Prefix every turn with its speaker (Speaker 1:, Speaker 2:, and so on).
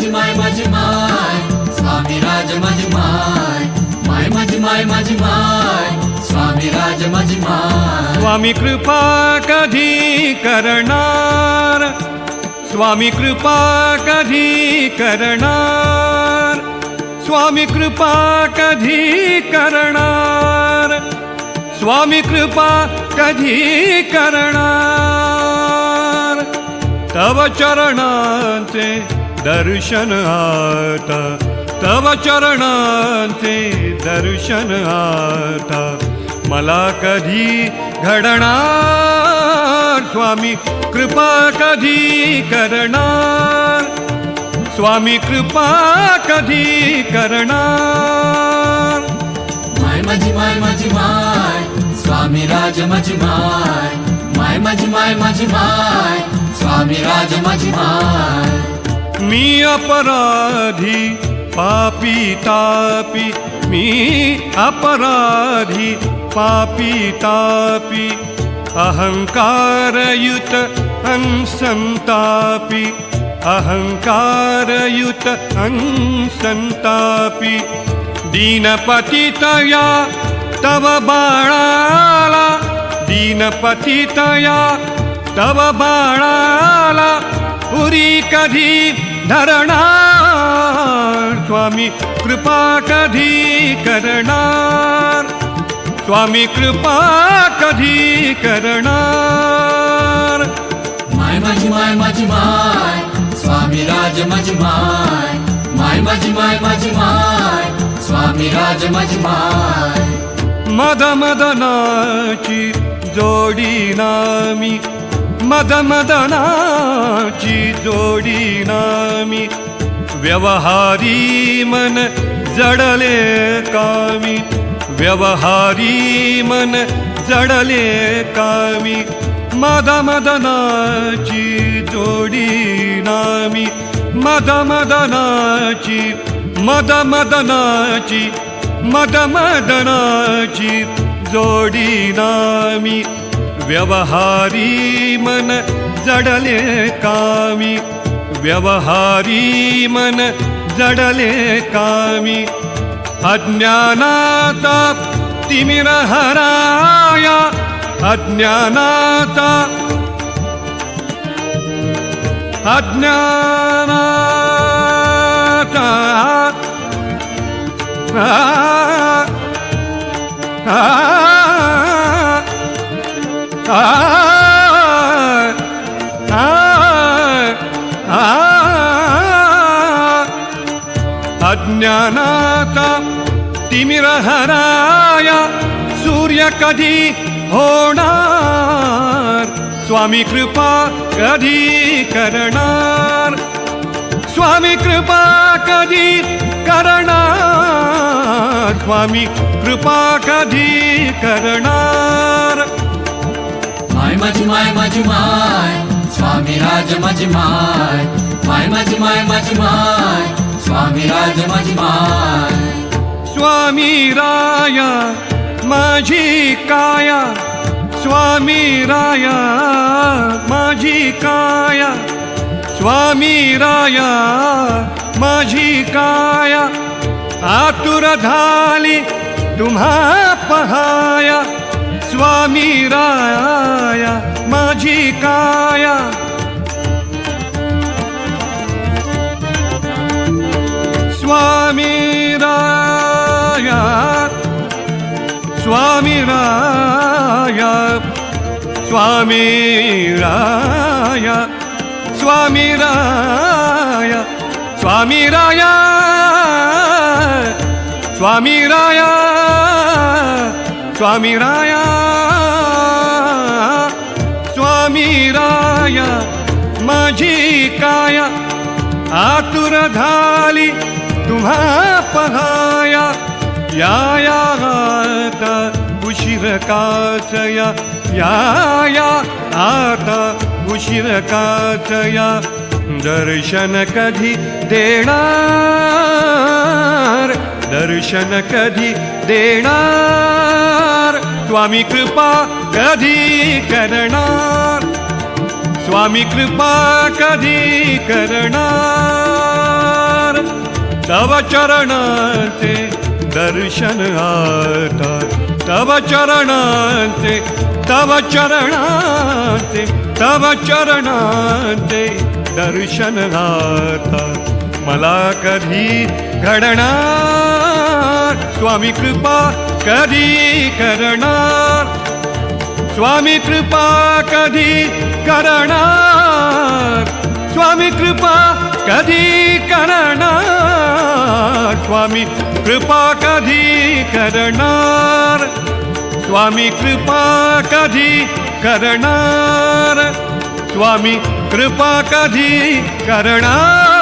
Speaker 1: माझी माय माझी माय स्वामी राज माझी माय माय माझी माय माझी माय स्वामी राज माझी माय
Speaker 2: स्वामी कृपा कधी करणार स्वामी कृपा कधी करणार स्वामी कृपा कधी करणार स्वामी कृपा कधी करणार तव चरणांचे दर्शन आता तव चरणांचे दर्शन आता मला कधी घडणार स्वामी कृपा कधी करणार स्वामी कृपा कधी करणार
Speaker 1: माय माझी माय माझी माय स्वामी राज माझी माय माय माझी माय माझी माय स्वामी राज माझी माय
Speaker 2: मी अपराधी पापी तापी मी अपराधी पापी तापी अहंकारयुत संतापी अहंकारयुत संतापी दीनपतितया तव बाळाला दीनपतितया तव बाळाला उरी कधी धरणार स्वामी कृपा कधी करणार स्वामी कृपा कधी करणार
Speaker 1: माय माझी माय माझी माय स्वामी राज माझी माय माय माझी माय माझी माय स्वामी राज माझी माय
Speaker 2: मद मदनाची जोडी नामी मद मदनाची जोडी नामी व्यवहारी मन जडले कामी व्यवहारी मन जडले कामी मद मदनाची जोडी नामी मद मदनाची मद मदनाची मद मदनाची जोडी नामी व्यवहारी मन जडले कामी व्यवहारी मन जडले कामी अज्ञानाता तिमिर हराया अज्ञानाता अज्ञानाता अज्ञानाता तिमिर हराया सूर्य कधी होणार स्वामी कृपा कधी करणार स्वामी कृपा कधी करणार स्वामी कृपा कधी करणार
Speaker 1: माय माझी माय माझी माय स्वामी राज माझी माय माय माझी माय माझी माय स्वामी राज माझी माय
Speaker 2: स्वामी राया माझी काया स्वामी राया माझी काया स्वामी राया माझी काया आतुर झाली तुम्हा पहाया स्वामी राया माझी काया स्वामी राया स्वामी राया स्वामी राया स्वामी राया स्वामी राया स्वामी राया स्वामी राया स्वामी राया माझी काया आतुर झाली तुम्हा पहाया या आता उशीर काचया या आता उशीर काचया दर्शन कधी देणार दर्शन कधी देणार स्वामी कृपा कधी करणार स्वामी कृपा कधी करणार तव चरणांचे दर्शन आता, तव चरणांचे, तव चरणांचे, तव चरणांचे दर्शन आता. मला कधी घडणार स्वामी कृपा कधी करणार, स्वामी कृपा कधी करणार, स्वामी कृपा कधी करणार, स्वामी कृपा कधी करणार, स्वामी कृपा कधी करणार, स्वामी कृपा कधी करणार.